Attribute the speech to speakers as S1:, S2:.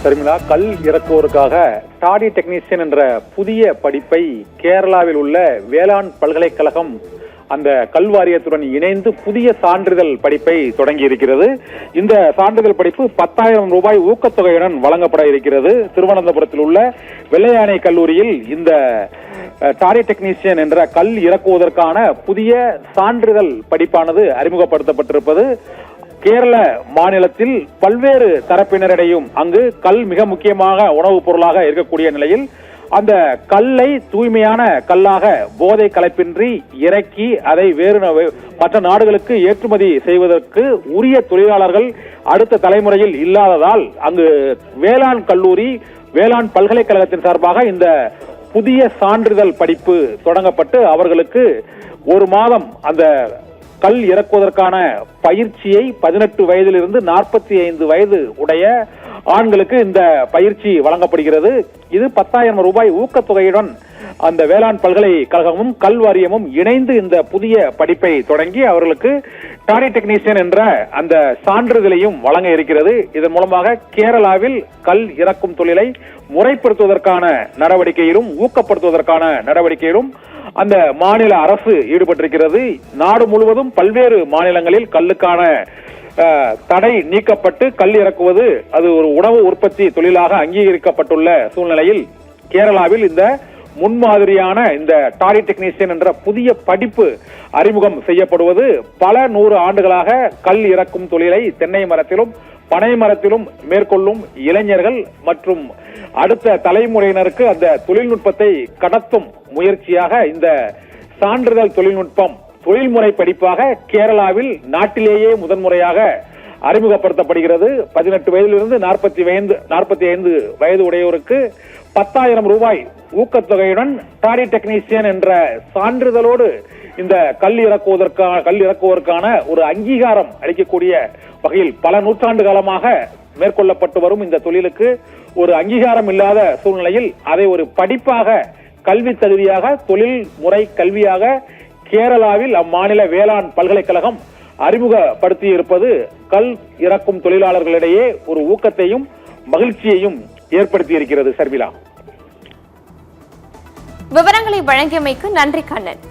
S1: சரிங்களா, கல் இறக்குவோருக்காக daddy technician என்ற புதிய படிப்பை கேரளாவில் உள்ள வேளாண் பல்கலைக்கழகம் அந்த கல் வாரியத்துடன் இணைந்து புதிய சான்றிதழ் படிப்பை தொடங்கி இருக்கிறது. இந்த சான்றிதழ் படிப்பு 10,000 ரூபாய் ஊக்கத்தொகையுடன் வழங்கப்பட இருக்கிறது. திருவனந்தபுரத்தில் உள்ள வெள்ளையானை கல்லூரியில் இந்த டாடி டெக்னீஷியன் என்ற கல் இறக்குவதற்கான புதிய சான்றிதழ் படிப்பானது அறிமுகப்படுத்தப்பட்டிருப்பது கேரள மாநிலத்தில் பல்வேறு தரப்பினரிடையும் அங்கு கல் மிக முக்கியமாக உணவுப் பொருளாக இருக்கக்கூடிய நிலையில் அந்த கல்லை தூய்மையான கல்லாக போதை கலப்பின்றி இறக்கி அதை வேறு மற்ற நாடுகளுக்கு ஏற்றுமதி செய்வதற்கு உரிய தொழிலாளர்கள் அடுத்த தலைமுறையில் இல்லாததால் அங்கு வேளாண் கல்லூரி வேளாண் பல்கலைக்கழகத்தின் சார்பாக இந்த புதிய சான்றிதழ் படிப்பு தொடங்கப்பட்டு அவர்களுக்கு ஒரு மாதம் அந்த கல் இறக்குவதற்கான பயிற்சியை 18 வயதிலிருந்து 45 வயது உடைய ஆண்களுக்கு இந்த பயிற்சி வழங்கப்படுகிறது. இது 10,000 ரூபாய் ஊக்கத்தொகையுடன் அந்த வேளாண் பல்கலைக்கழகமும் கல் வாரியமும் இணைந்து இந்த புதிய படிப்பை தொடங்கி அவர்களுக்கு டாடி டெக்னீஷியன் என்ற அந்த சான்றிதழையும் வழங்க இருக்கிறது. இதன் மூலமாக கேரளாவில் கல் இறக்கும் தொழிலை முறைப்படுத்துவதற்கான நடவடிக்கையிலும் ஊக்கப்படுத்துவதற்கான நடவடிக்கையிலும் அந்த மாநில அரசு ஈடுபட்டிருக்கிறது. நாடு முழுவதும் பல்வேறு மாநிலங்களில் கல்லுக்கான தடை நீக்கப்பட்டு கல் இறக்குவது அது ஒரு உணவு உற்பத்தி தொழிலாக அங்கீகரிக்கப்பட்டுள்ள சூழ்நிலையில் கேரளாவில் இந்த முன்மாதிரியான இந்த டாடி டெக்னீஷியன் என்ற புதிய படிப்பு அறிமுகம் செய்யப்படுவது பல 100 ஆண்டுகளாக கல் இறக்கும் தொழிலை தென்னை மரத்திலும் பனை மரத்திலும் மேற்கொள்ளும் இளைஞர்கள் மற்றும் அடுத்த தலைமுறையினருக்கு அந்த தொழில்நுட்பத்தை கடத்தும் முயற்சியாக இந்த சான்றிதழ் தொழில்நுட்பம் தொழில்முறை படிப்பாக கேரளாவில் நாட்டிலேயே முதன்முறையாக அறிமுகப்படுத்தப்படுகிறது. 18 வயதிலிருந்து 45 வயது உடையோருக்கு 10,000 ரூபாய் ஊக்கத்தொகையுடன் டாடி டெக்னீஷியன் என்ற சான்றிதழோடு இந்த கல் இறக்குவதற்கான ஒரு அங்கீகாரம் அளிக்கக்கூடிய வகையில் பல நூற்றாண்டு காலமாக மேற்கொள்ளப்பட்டு வரும் இந்த தொழிலுக்கு ஒரு அங்கீகாரம் இல்லாத சூழ்நிலையில் அதை ஒரு படிப்பாக கல்வி தகுதியாக தொழில் முறை கல்வியாக கேரளாவில் அம்மாநில வேளாண் பல்கலைக்கழகம் அறிமுகப்படுத்தி இருப்பது கல் இறக்கும் தொழிலாளர்களிடையே ஒரு ஊக்கத்தையும் மகிழ்ச்சியையும் ஏற்படுத்தி இருக்கிறது. சர்மிளா,
S2: விவரங்களை வழங்கியமைக்கு நன்றி கண்ணன்.